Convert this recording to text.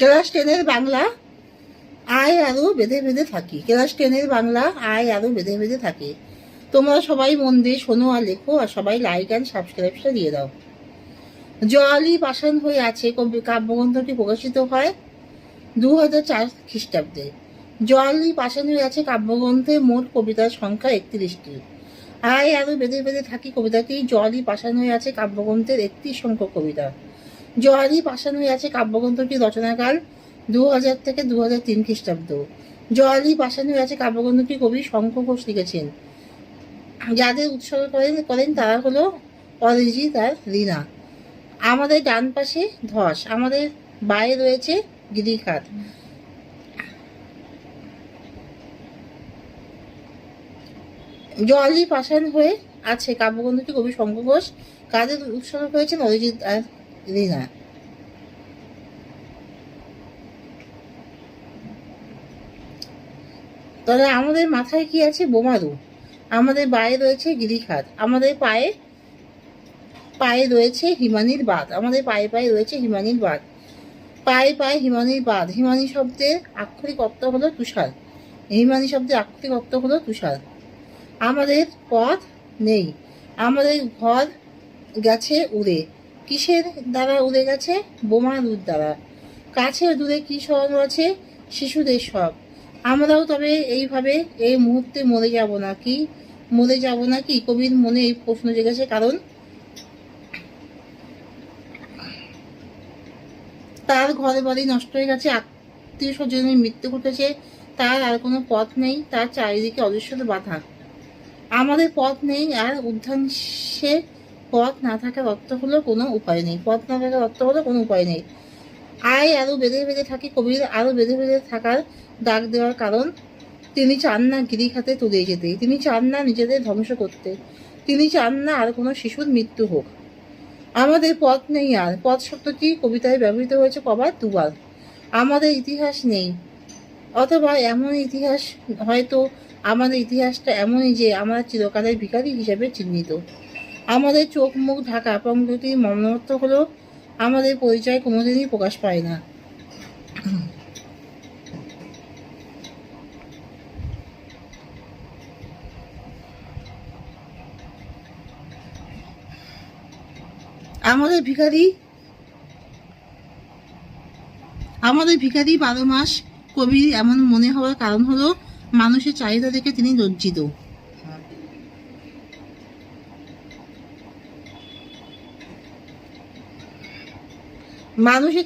Class 10-এর Bangla আয় আরো বেঁধে বেঁধে থাকি। ক্লাস 10-এর বাংলা আয় আরো বেঁধে বেঁধে থাকি। তোমরা সবাই মন দিয়ে শোনো আর লেখো, আর সবাই লাইক অ্যান্ড সাবস্ক্রাইবটা দিয়ে দাও। জলই পাষাণ হয়ে আছে কাব্যগ্রন্থটি প্রকাশিত হয় 2004 খ্রিস্টাব্দে। জলই পাষাণ হয়ে আছে কাব্যগ্রন্থে মোট কবিতার সংখ্যা 31টি। আয় আরো বেঁধে বেঁধে থাকি কবিতাটি জলই পাষাণ হয়ে আছে কাব্যগ্রন্থের 31 সংখ্যক কবিতা। জলই পাষাণ হয়ে আছে কাব্যগ্রন্থটি রচনাকাল 2000 থেকে 2003 খ্রিস্টাব্দ। জলই পাষাণ হয়ে আছে কাব্যগ্রন্থটি কবি শঙ্খ ঘোষ লিখেছেন। যাদের উৎসর্গ করেন তারা হলো অরিজিৎ আর রীনা। আমাদের ডান পাশে ধস, আমাদের বায়ে রয়েছে গিরিখাত। জলই পাষাণ হয়ে আছে কাব্যগ্রন্থটি কবি শঙ্খ ঘোষ, কাদের উৎসর্গ করেছেন অরিজিৎ আর রীনা। তাহলে আমাদের মাথায় কি আছে? বোমারু। আমাদের বায়ে রয়েছে গিরিখাত। আমাদের পায়ে পায়ে রয়েছে হিমানির বাঁধ। আমাদের পায়ে পায়ে রয়েছে হিমানির বাঁধ। পায়ে পায়ে হিমানির বাঁধ। হিমানি শব্দের আক্ষরিক অর্থ হলো তুষার। হিমানি শব্দের আক্ষরিক অর্থ হলো তুষার। আমাদের পথ নেই। আমাদের ঘর গেছে উড়ে। কিসের দ্বারা উড়ে গেছে? বোমারুর দ্বারা। কাছে দূরে কি স্মরণ আছে? শিশুদের সব। আমরাও তবে এইভাবে এই মুহূর্তে মরে যাব নাকি? মরে যাব নাকি? কবির মনে এই প্রশ্ন জেগেছে, কারণ তার ঘরে বাড়ি নষ্ট হয়ে গেছে, আত্মীয় স্বজনের মৃত্যু ঘটেছে, তার আর কোনো পথ নেই, তার চারিদিকে অদৃশ্য বাধা। আমাদের পথ নেই, আর উদ্যাংশে পথ না থাকার অর্থ হলো কোনো উপায় নেই। পথ না থাকার অর্থ হলো কোনো উপায় নেই। আয় আরো বেঁধে বেঁধে থাকি কবির আরো বেঁধে বেঁধে থাকার ডাক দেওয়ার কারণ, তিনি চান না গিরিখাতে তুলে যেতে, তিনি চান না নিজেদের ধ্বংস করতে, তিনি চান না আর কোনো শিশুর মৃত্যু হোক। আমাদের পথ নেই, আর পথ শব্দটি কবিতায় ব্যবহৃত হয়েছে কবার? 2বার। আমাদের ইতিহাস নেই, অথবা এমন ইতিহাস, হয়তো আমাদের ইতিহাসটা এমনই যে আমরা চিরকালের ভিখারি হিসেবে চিহ্নিত। আমাদের চোখ মুখ ঢাকা পঙ্ক্তির মর্মার্থ হলো আমাদের পরিচয় কোনোদিনই প্রকাশ পায় না। আমাদের ভিখারি 12 মাস কবির এমন মনে হওয়ার কারণ হলো মানুষের চাহিদা দেখে তিনি লজ্জিত। মানুষের